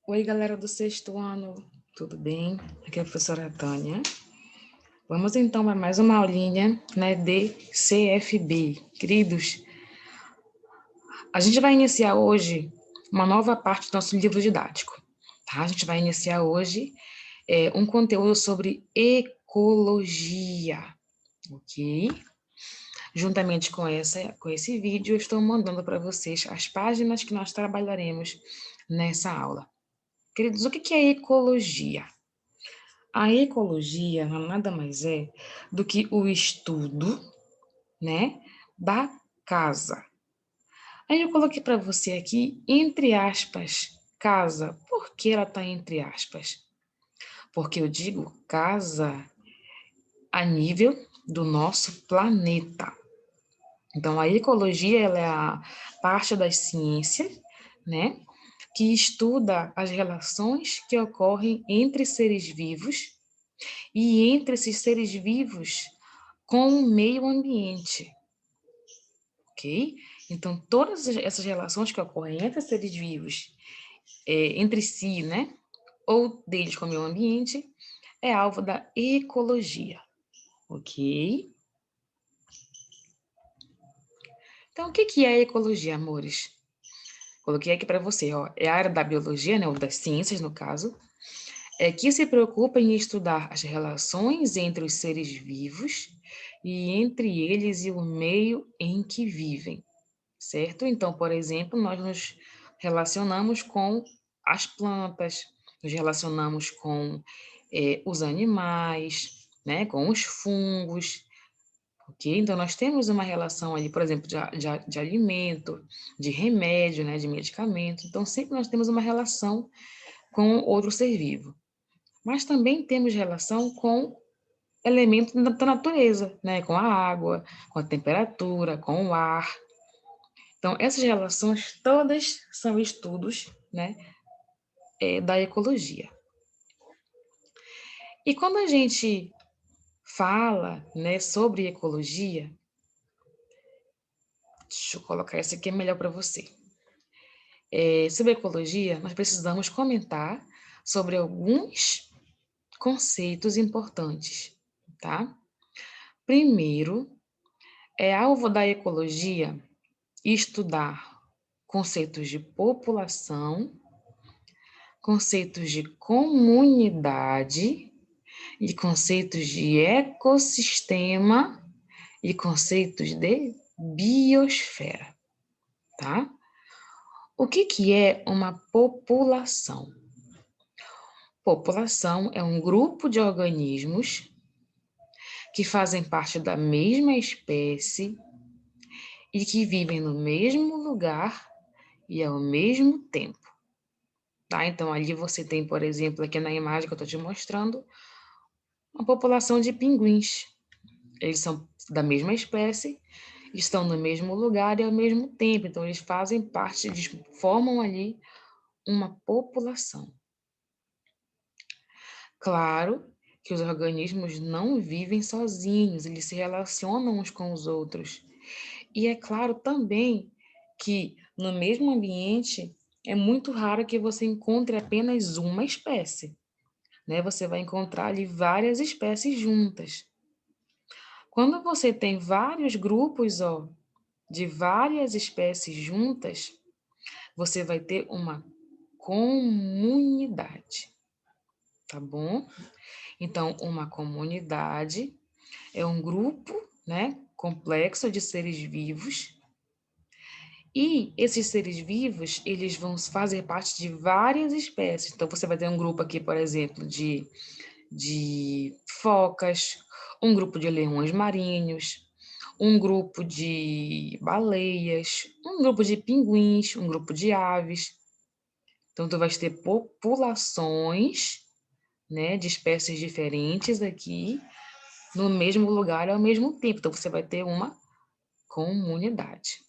Oi, galera do sexto ano, tudo bem? Aqui é a professora Tânia. Vamos então para mais uma aulinha, de CFB. Queridos, a gente vai iniciar hoje uma nova parte do nosso livro didático, tá? A gente vai iniciar hoje um conteúdo sobre ecologia, ok? Juntamente com esse vídeo, eu estou mandando para vocês as páginas que nós trabalharemos nessa aula. Queridos, o que é ecologia? A ecologia nada mais é do que o estudo, da casa. Aí eu coloquei para você aqui, entre aspas, casa. Por que ela está entre aspas? Porque eu digo casa a nível do nosso planeta. Então, a ecologia ela é a parte das ciências, que estuda as relações que ocorrem entre seres vivos e entre esses seres vivos com o meio ambiente, ok? Então, todas essas relações que ocorrem entre seres vivos, entre si, ou deles com o meio ambiente, é alvo da ecologia, ok? Então, o que é a ecologia, amores? Coloquei aqui para você, ó, é a área da biologia, ou das ciências, no caso, que se preocupa em estudar as relações entre os seres vivos e entre eles e o meio em que vivem, certo? Então, por exemplo, nós nos relacionamos com as plantas, nos relacionamos com os animais, com os fungos, ok? Então, nós temos uma relação ali, por exemplo, de alimento, de remédio, de medicamento. Então, sempre nós temos uma relação com outro ser vivo. Mas também temos relação com elementos da natureza, com a água, com a temperatura, com o ar. Então, essas relações todas são estudos, da ecologia. E quando a gente fala, sobre ecologia, deixa eu colocar esse aqui, é melhor para você. Sobre ecologia, nós precisamos comentar sobre alguns conceitos importantes, tá? Primeiro, é alvo da ecologia estudar conceitos de população, conceitos de comunidade e conceitos de ecossistema e conceitos de biosfera, tá? O que é uma população? População é um grupo de organismos que fazem parte da mesma espécie e que vivem no mesmo lugar e ao mesmo tempo. Tá? Então, ali você tem, por exemplo, aqui na imagem que eu estou te mostrando, uma população de pinguins. Eles são da mesma espécie, estão no mesmo lugar e ao mesmo tempo. Então, eles fazem parte, eles formam ali uma população. Claro que os organismos não vivem sozinhos, eles se relacionam uns com os outros. E é claro também que no mesmo ambiente é muito raro que você encontre apenas uma espécie, Você vai encontrar ali várias espécies juntas. Quando você tem vários grupos, de várias espécies juntas, você vai ter uma comunidade, tá bom? Então, uma comunidade é um grupo, complexo de seres vivos. E esses seres vivos, eles vão fazer parte de várias espécies. Então, você vai ter um grupo aqui, por exemplo, de focas, um grupo de leões marinhos, um grupo de baleias, um grupo de pinguins, um grupo de aves. Então, tu vai ter populações, de espécies diferentes aqui, no mesmo lugar ao mesmo tempo. Então, você vai ter uma comunidade.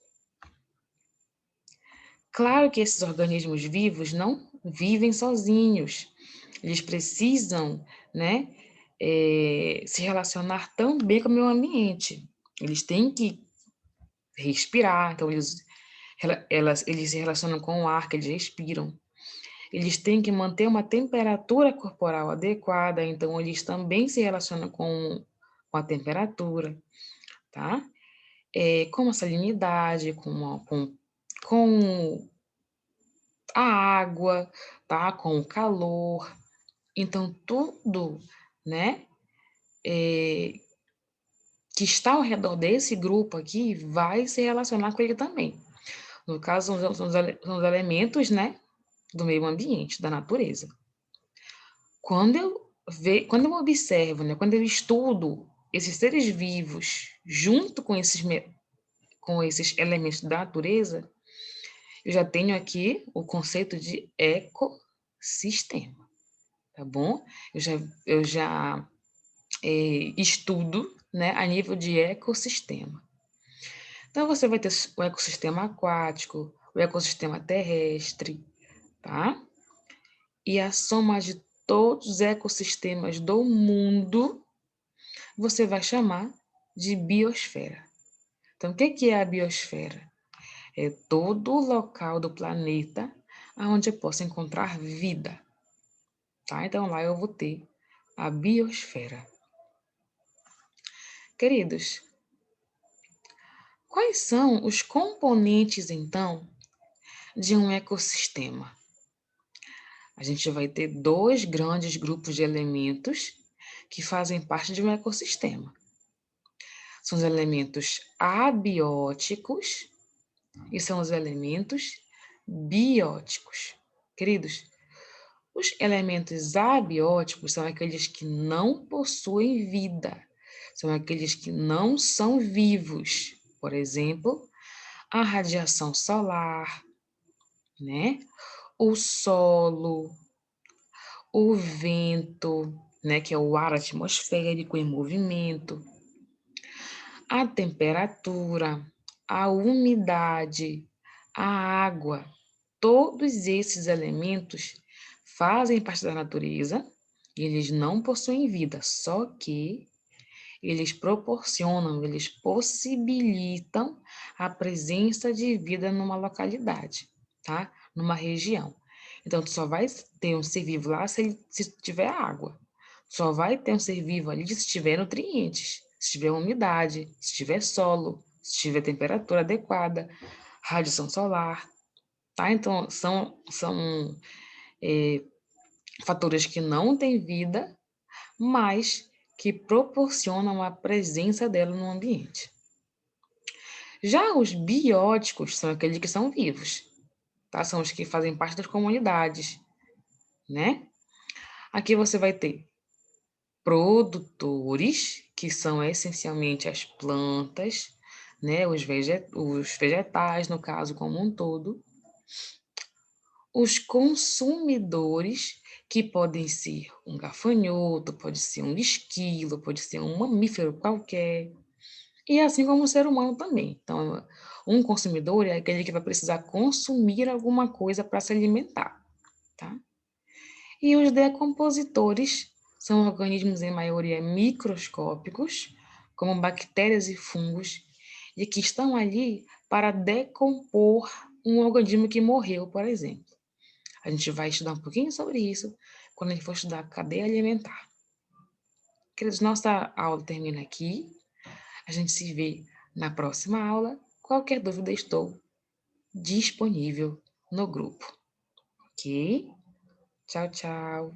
Claro que esses organismos vivos não vivem sozinhos. Eles precisam, se relacionar também com o meio ambiente. Eles têm que respirar, então eles se relacionam com o ar que eles respiram. eles têm que manter uma temperatura corporal adequada, então eles também se relacionam com a temperatura, tá? Com a salinidade, com a água, tá? Com o calor. Então, tudo, né, que está ao redor desse grupo aqui vai se relacionar com ele também. No caso, são os elementos, né, do meio ambiente, da natureza. Quando eu observo, né, quando eu estudo esses seres vivos junto com esses elementos da natureza, eu já tenho aqui o conceito de ecossistema, tá bom? Eu já estudo, né, a nível de ecossistema. Então, você vai ter o ecossistema aquático, o ecossistema terrestre, tá? E a soma de todos os ecossistemas do mundo, você vai chamar de biosfera. Então, o que é a biosfera? É todo o local do planeta onde eu posso encontrar vida, tá? Então, lá eu vou ter a biosfera. Queridos, quais são os componentes, então, de um ecossistema? A gente vai ter 2 grandes grupos de elementos que fazem parte de um ecossistema. São os elementos abióticos e são os elementos bióticos. Queridos, os elementos abióticos são aqueles que não possuem vida, são aqueles que não são vivos. Por exemplo, a radiação solar, né? O solo, o vento, né, que é o ar atmosférico em movimento, a temperatura, a umidade, a água, todos esses elementos fazem parte da natureza e eles não possuem vida, só que eles proporcionam, eles possibilitam a presença de vida numa localidade, tá? Numa região. Então, tu só vai ter um ser vivo lá se tiver água. Só vai ter um ser vivo ali se tiver nutrientes, se tiver umidade, se tiver solo, se tiver temperatura adequada, radiação solar, tá? Então, são fatores que não têm vida, mas que proporcionam a presença dela no ambiente. Já os bióticos são aqueles que são vivos, tá? São os que fazem parte das comunidades, né? Aqui você vai ter produtores, que são essencialmente as plantas, né? Os vegetais, no caso, como um todo. Os consumidores, que podem ser um gafanhoto, pode ser um esquilo, pode ser um mamífero qualquer, e assim como o ser humano também. Então, um consumidor é aquele que vai precisar consumir alguma coisa para se alimentar, tá? E os decompositores são organismos em maioria microscópicos, como bactérias e fungos, e que estão ali para decompor um organismo que morreu, por exemplo. A gente vai estudar um pouquinho sobre isso quando a gente for estudar a cadeia alimentar. Queridos, nossa aula termina aqui. A gente se vê na próxima aula. Qualquer dúvida, estou disponível no grupo. Ok? Tchau, tchau.